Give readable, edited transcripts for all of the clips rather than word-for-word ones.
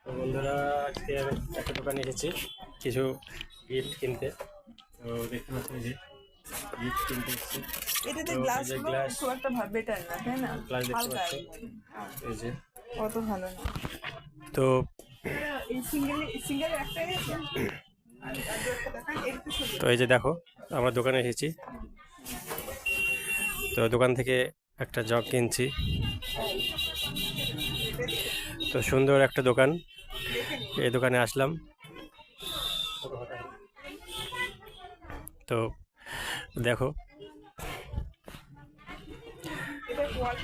তো বন্ধুরা, আজকে আমি একটা দোকানে এসেছি কিছু গিফট কিনতে। তো দেখতে পাচ্ছেন যে গিফট কিনতে এসেছি। এটাতে তো এই গ্লাস যে গুলো গ্লাস খুব একটা বেটার না, তাই না? গ্লাস দেখতে হালকা পাচ্ছেন, এই যে। অত ভালো না। তো এই সিঙ্গেল একটাই আছে। আর একটা দেখান, একটু তো এই যে দেখো, আমরা দোকানে এসেছি। তো দোকান থেকে একটা জগ কিনছি। তো সুন্দর একটা দোকান, এই দোকানে আসলাম। তো দেখো,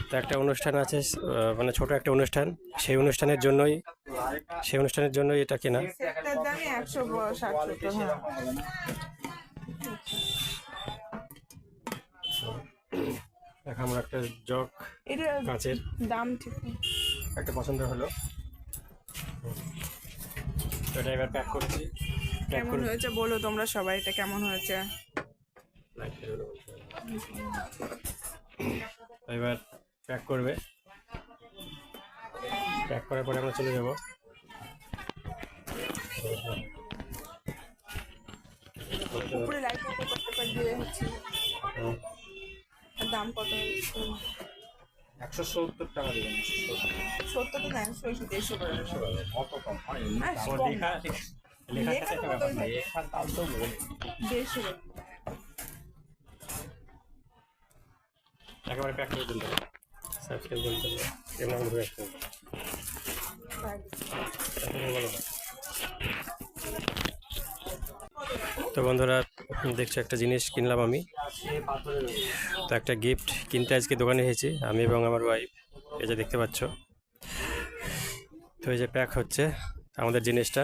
তো একটা অনুষ্ঠান আছে, মানে ছোট একটা অনুষ্ঠান। সেই অনুষ্ঠানের জন্যই এটা কেনা। সেটার দামই 160-70। হ্যাঁ, দেখো, আমরা একটা জগ এটা কাঁচের দাম ঠিক নেই। একটা পছন্দ হলো। তো এটা এবার প্যাক করেছি। কেমন হয়েছে বলো তোমরা সবাই, এটা কেমন হয়েছে? এবার প্যাক করবে, প্যাক করার পরে আমরা চলে যাব। উপরে লাইট পেপার দিয়ে হচ্ছে। আর দাম কত? 170 টাকা দেবেন। 70 তো দেন, 150 করে দেবেন। কত কম হয়? আর আমার কম লেখা না। লেখার সাথে একটা ব্যাপার নেই, লেখার দাম তো বলে 150 একেবারে প্যাক করে দিতে হবে। সাবস্ক্রাইব করতে হবে, এমন ধরে রাখতে হবে। তো বন্ধুরা, দেখছো একটা জিনিস কিনলাম আমি। তো একটা গিফট কিনতে আজকে দোকানে এসেছি আমি এবং আমার ওয়াইফ। এই যে দেখতে পাচ্ছ। তো এই যে প্যাক হচ্ছে আমাদের জিনিসটা।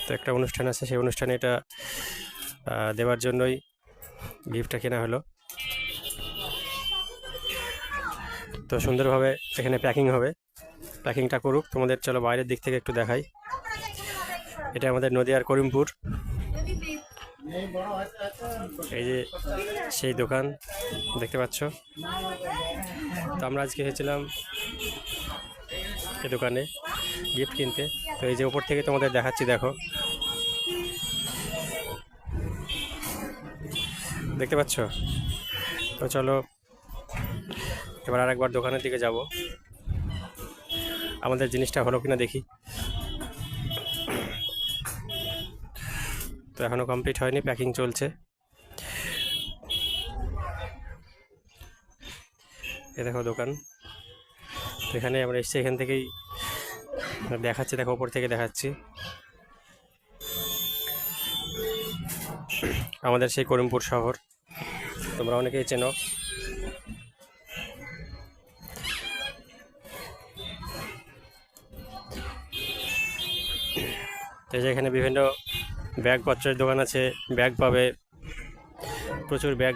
তো একটা অনুষ্ঠান আছে, সেই অনুষ্ঠানে এটা দেওয়ার জন্যই গিফটটা কেনা হলো। তো সুন্দরভাবে এখানে প্যাকিং হবে, প্যাকিংটা করুক। তোমাদের চলো বাইরের দিক থেকে একটু দেখাই। এটা আমাদের নদিয়ার করিমপুর। এই যে সেই দোকান দেখতে পাচ্ছ। তো আমরা আজকে এসেছিলাম এই দোকানে গিফট কিনতে। তো এই যে উপর থেকে তোমাদের দেখাচ্ছি, দেখো, দেখতে পাচ্ছ। তো চলো এবার আরেকবার দোকানের দিকে যাব, আমাদের জিনিসটা হলো কিনা দেখি। তো এখনও কমপ্লিট হয়নি, প্যাকিং চলছে। এ দেখো দোকান। তো এখানে আমরা এসছি, এখান থেকেই দেখাচ্ছি, দেখো ওপর থেকে দেখাচ্ছি আমাদের সেই করিমপুর শহর, তোমরা অনেকেই চেনো। তো এই যে এখানে বিভিন্ন ব্যাগপত্রের দোকান আছে, ব্যাগ পাবে, প্রচুর ব্যাগ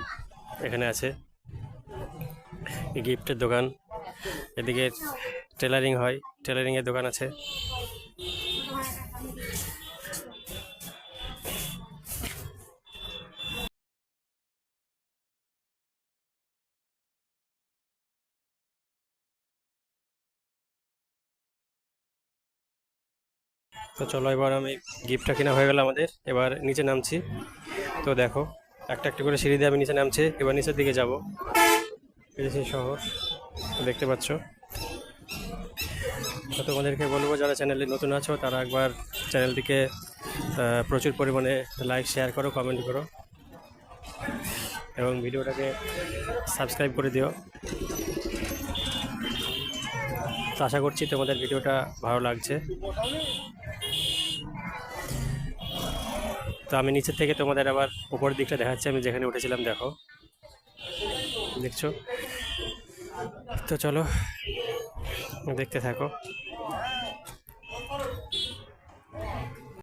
এখানে আছে। গিফটের দোকান, এদিকে টেলারিং হয়, টেলারিংয়ের দোকান আছে। তো চলো, এবার আমি গিফটটা কেনা হয়ে গেল আমাদের, এবার নিচে নামছি। তো দেখো, একটা একটা করে সিঁড়ি দিয়ে আমি নিচে নামছি, এবার নিচের দিকে যাব। এই যে সেই শহর দেখতে পাচ্ছ। তো তোমাদেরকে বলবো, যারা চ্যানেলে নতুন আছো তারা একবার চ্যানেলটিকে প্রচুর পরিমাণে লাইক, শেয়ার করো, কমেন্ট করো এবং ভিডিওটাকে সাবস্ক্রাইব করে দিও। তো আশা করছি তোমাদের ভিডিওটা ভালো লাগছে। তো আমি নিচের থেকে তোমাদের আবার উপরের দিকটা দেখাচ্ছি, আমি যেখানে উঠেছিলাম, দেখো, দেখছো। তো চলো দেখতে থাকো।